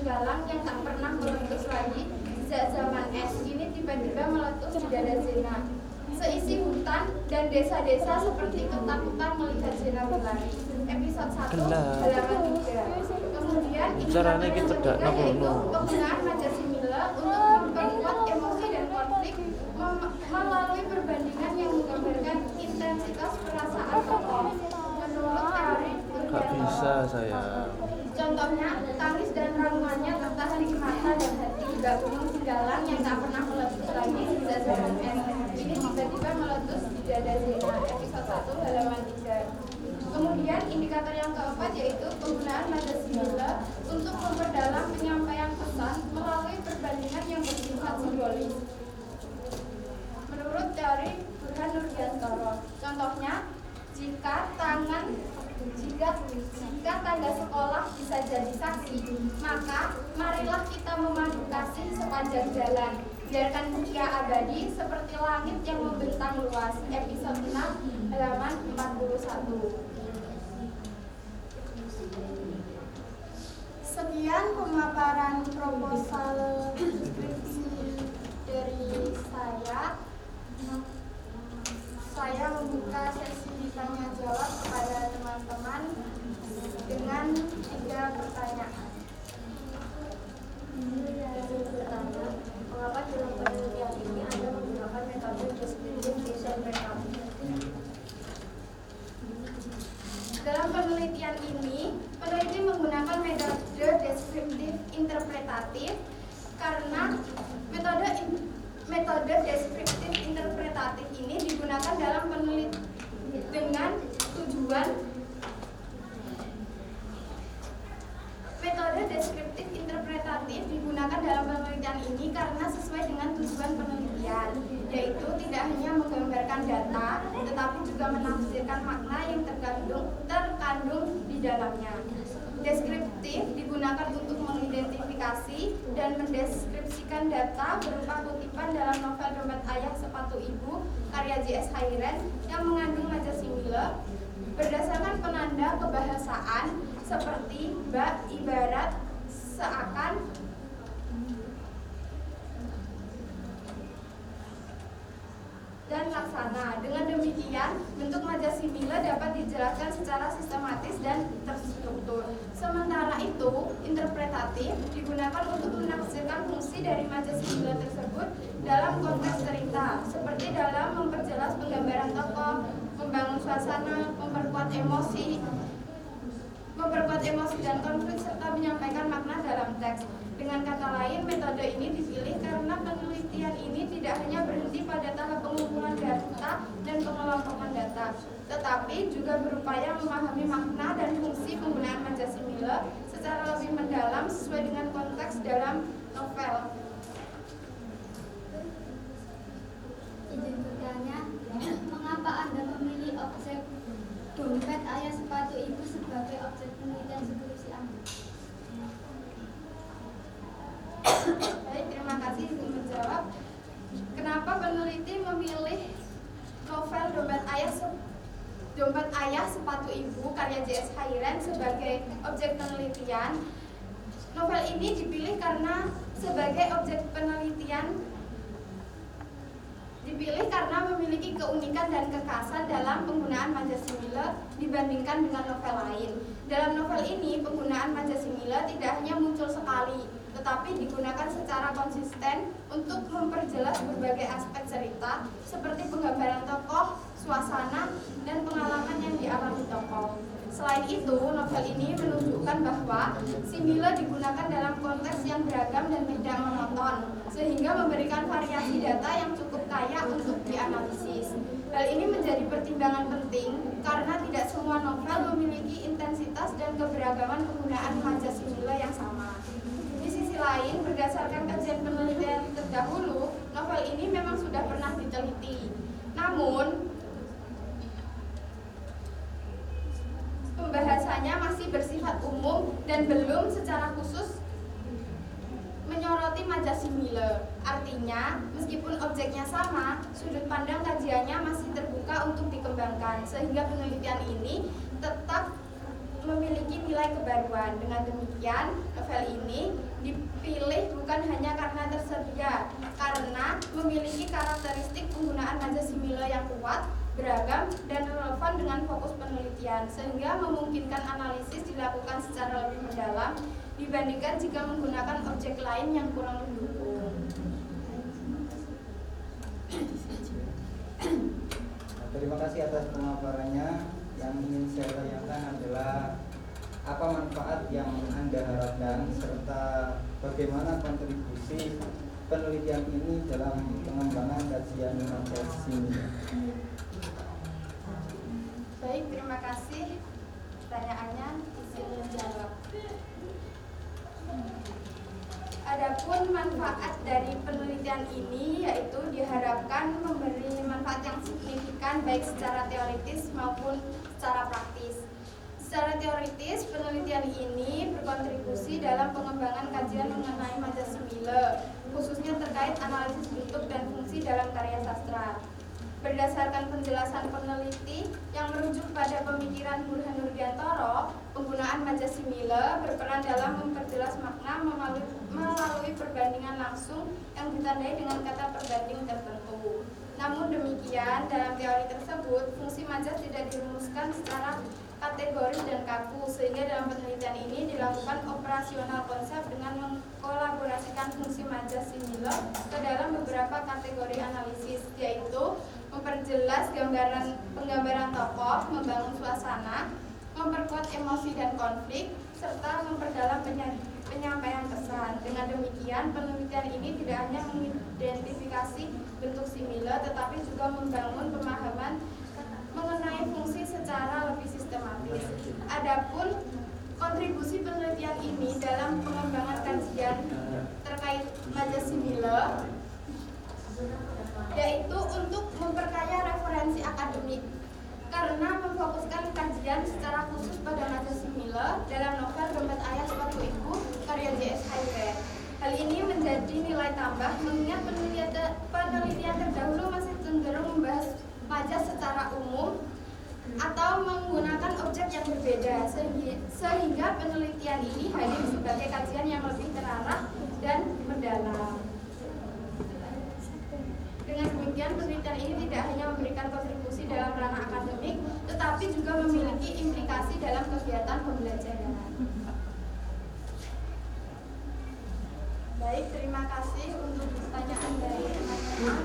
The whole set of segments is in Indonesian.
singgalang yang tak pernah meletus lagi sejak zaman es ini tiba-tiba meletus di dada Zena. Seisi hutan dan desa-desa seperti ketakutan melihat Zena berlari. Episode 1 halaman 3. Kemudian caranya kita tidak yaitu penggunaan majasimile untuk memperkuat emosi dan konflik melalui perbandingan yang menggambarkan intensitas perasaan tokoh. Menurut teori Gak bisa saya. contohnya, tangis dan raungannya tertahan di mata dan hati. Gak gunung singgalang yang tak pernah meletus lagi sejak zaman es ini tiba-tiba meletus di dada Zena. Episode 1 halaman 3. Kemudian indikator yang keempat yaitu penggunaan majasimile untuk memperdalam penyampaian pesan melalui perbandingan yang bersifat simbolis. Menurut teori Burhan Nurdiantoro, contohnya jika tangga sekolah bisa jadi saksi, maka marilah kita memadu kasih sepanjang jalan. Biarkan mulia abadi seperti langit yang membentang luas. Episode 6 halaman 41. Sekian pemaparan proposal skripsi dari saya. Saya membuka sesi tanya jawab kepada teman-teman dengan 3 pertanyaan. Pertama, mengapa dalam penelitian ini Anda menggunakan metode descriptive design recap? Dalam penelitian ini, peneliti menggunakan metode deskriptif interpretatif karena metode deskriptif interpretatif ini digunakan dalam penelitian dengan tujuan metode deskriptif interpretatif digunakan dalam penelitian ini karena sesuai dengan tujuan penelitian, yaitu tidak hanya menggambarkan data, tetapi juga menafsirkan makna yang terkandung di dalamnya. Deskriptif digunakan untuk mengidentifikasi dan mendeskripsikan data berupa kutipan dalam novel Dompet Ayah Sepatu Ibu karya J.S. Hairen yang mengandung majasimile berdasarkan penanda kebahasaan seperti bak, ibarat, seakan, dan laksana. Dengan demikian, bentuk majasimile dapat dijelaskan secara sistematis dan terstruktur. Sementara itu, interpretatif digunakan untuk menafsirkan fungsi dari majasimile tersebut dalam konteks cerita, seperti dalam memperjelas penggambaran tokoh, membangun suasana, memperkuat emosi dan konflik, serta menyampaikan makna dalam teks. Dengan kata lain, metode ini dipilih karena penelitian ini tidak hanya berhenti pada tahap pengumpulan data dan pengelompokan data, tetapi juga berupaya memahami makna dan fungsi penggunaan majasimile secara lebih mendalam sesuai dengan konteks dalam novel. Izin bertanya, mengapa Anda memilih objek dompet ayah sepatu ibu sebagai objek penelitian skripsi Anda? Baik, terima kasih untuk menjawab. Kenapa peneliti memilih novel Dompet Ayah Sepatu Ibu karya J.S. Hairen sebagai objek penelitian? Novel ini dipilih karena sebagai objek penelitian karena memiliki keunikan dan kekhasan dalam penggunaan majasimile dibandingkan dengan novel lain. Dalam novel ini, penggunaan majasimile tidak hanya muncul sekali, tetapi digunakan secara konsisten untuk memperjelas berbagai aspek cerita seperti penggambaran tokoh, suasana, dan pengalaman yang dialami tokoh. Selain itu, novel ini menunjukkan bahwa simile digunakan dalam konteks yang beragam dan tidak monoton, sehingga memberikan variasi data yang cukup kaya untuk dianalisis. Hal ini menjadi pertimbangan penting karena tidak semua novel memiliki intensitas dan keberagaman penggunaan majasimile yang sama. Di sisi lain, berdasarkan kajian penelitian terdahulu, novel ini memang sudah pernah diteliti. Namun, pembahasannya masih bersifat umum dan belum secara khusus menyoroti majasimile. Artinya, meskipun objeknya sama, sudut pandang kajiannya masih terbuka untuk dikembangkan, sehingga penelitian ini tetap memiliki nilai kebaruan. Dengan demikian, novel ini dipilih bukan hanya karena tersedia, karena memiliki karakteristik penggunaan majas simile yang kuat, beragam, dan relevan dengan fokus penelitian, sehingga memungkinkan analisis dilakukan secara lebih mendalam dibandingkan jika menggunakan objek lain yang kurang mendukung. Terima kasih atas pemaparannya. Yang ingin saya tanyakan adalah apa manfaat yang Anda harapkan serta bagaimana kontribusi penelitian ini dalam pengembangan kajian majas simile. Baik, terima kasih. Pertanyaannya izin menjawab. Adapun manfaat dari penelitian ini yaitu diharapkan memberi manfaat yang signifikan baik secara teoritis maupun secara praktis. Secara teoritis, penelitian ini berkontribusi dalam pengembangan kajian mengenai majas simile, khususnya terkait analisis bentuk dan fungsi dalam karya sastra. Berdasarkan penjelasan peneliti yang merujuk pada pemikiran Burhan Nurdiantoro, penggunaan majas simile berperan dalam memperjelas makna melalui perbandingan langsung yang ditandai dengan kata perbanding tertentu. Namun demikian, dalam teori tersebut, fungsi majas tidak dirumuskan secara kategoris dan kaku, sehingga dalam penelitian ini dilakukan operasional konsep dengan mengkolaborasikan fungsi majas simile ke dalam beberapa kategori analisis, yaitu memperjelas penggambaran tokoh, membangun suasana, memperkuat emosi dan konflik, serta memperdalam penyampaian pesan. Dengan demikian, penelitian ini tidak hanya mengidentifikasi bentuk simile, tetapi juga membangun pemahaman mengenai fungsi secara lebih sistematis. Adapun kontribusi penelitian ini dalam pengembangan kajian terkait majas simile yaitu untuk memperkaya referensi akademik karena memfokuskan kajian secara khusus pada majas simile dalam novel Dompet Ayah Sepatu Ibu karya J.S. Hayward. Hal ini menjadi nilai tambah mengingat penelitian terdahulu masih cenderung membahas majas secara umum atau menggunakan objek yang berbeda, sehingga penelitian ini hadir sebagai kajian yang lebih terarah dan mendalam. Dengan demikian, penelitian ini tidak hanya memberikan kontribusi dalam ranah akademik, tetapi juga memiliki implikasi dalam kegiatan pembelajaran. Baik, terima kasih untuk pertanyaan dari teman-teman.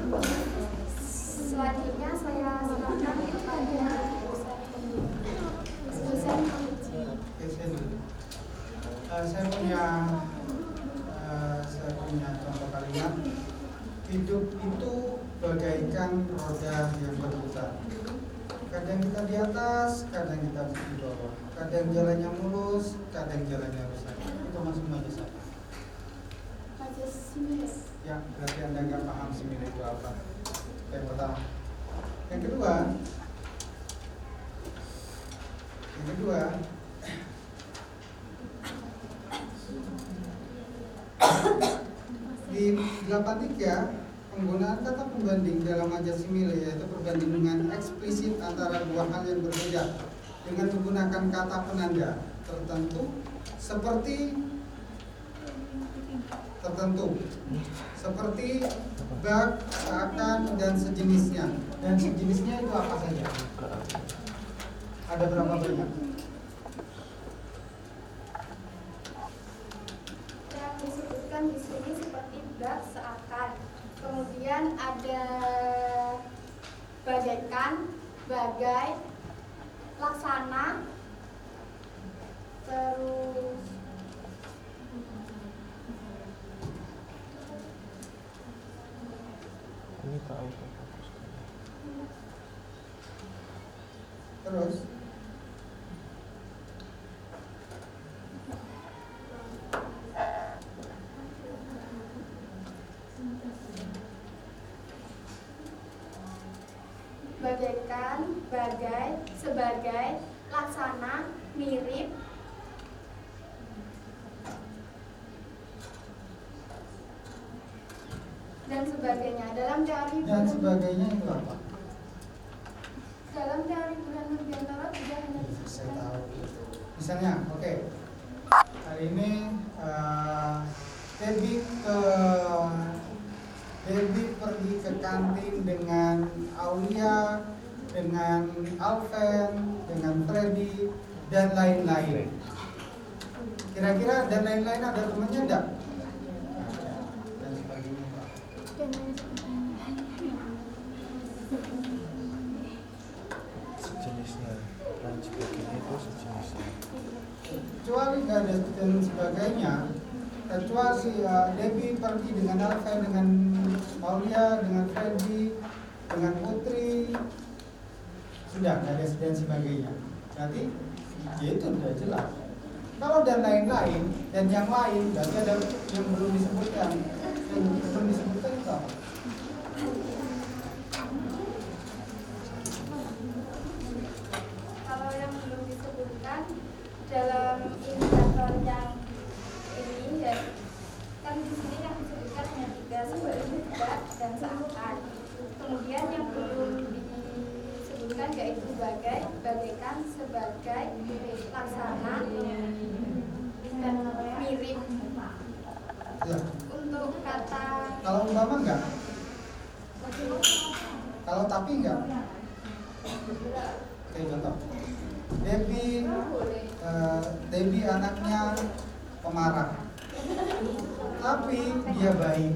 Selanjutnya saya silakan kepada dosen penguji. Saya punya contoh kalimat. Hidup itu bagaikan roda yang berputar. Kadang kita di atas, kadang kita di bawah. Kadang jalannya mulus, kadang jalannya rusak. Itu masuk majas apa? Majas simile. Ya, berarti Anda nggak paham simile itu apa. Yang pertama. Yang kedua, di 83 penggunaan kata pembanding dalam majas simile yaitu perbandingan eksplisit antara dua hal yang berbeda dengan menggunakan kata penanda tertentu seperti bak, akan, dan sejenisnya. Dan sejenisnya itu apa saja? Ada berapa banyak? Yang disebutkan di sini seperti bak, seakan. Kemudian ada bagaikan, bagai, laksana, terus Ini tahu. Terus bagaikan, bagai, sebagai, laksana, mirip, dan sebagainya. Dalam teori dan sebagainya itu apa? Burhan Nurdiantoro tidak hanya Saya tahu. Misalnya, oke, hari ini Debbie pergi ke kantin dengan Aulia, dengan Alven, dengan Freddy, dan lain-lain. Kira-kira dan lain-lain ada temannya enggak? Dan sebagainya. Sejenisnya dan sebagainya itu sejenisnya. Kecuali nggak ada dan sebagainya, kecuali Debbie pergi dengan Alven, dengan Aulia, dengan Freddy, dengan Putri, sudah nggak ada dan sebagainya. Berarti ya itu sudah jelas. Kalau dan lain-lain dan yang lain berarti ada yang belum disebutkan. Yang belum disebutkan itu apa? Kalau yang belum disebutkan dalam indikator yang ini ya, kan di sini yang disebutkan hanya 3, sebagai tidak dan seakan. Kemudian yang belum disebutkan yaitu bagai, bagaikan, sebagai, laksana, dan mirip. Ya. Untuk kata Kalau umpama enggak? Kalau tapi enggak? Oke, contoh. Debbie anaknya pemarah, tapi dia baik.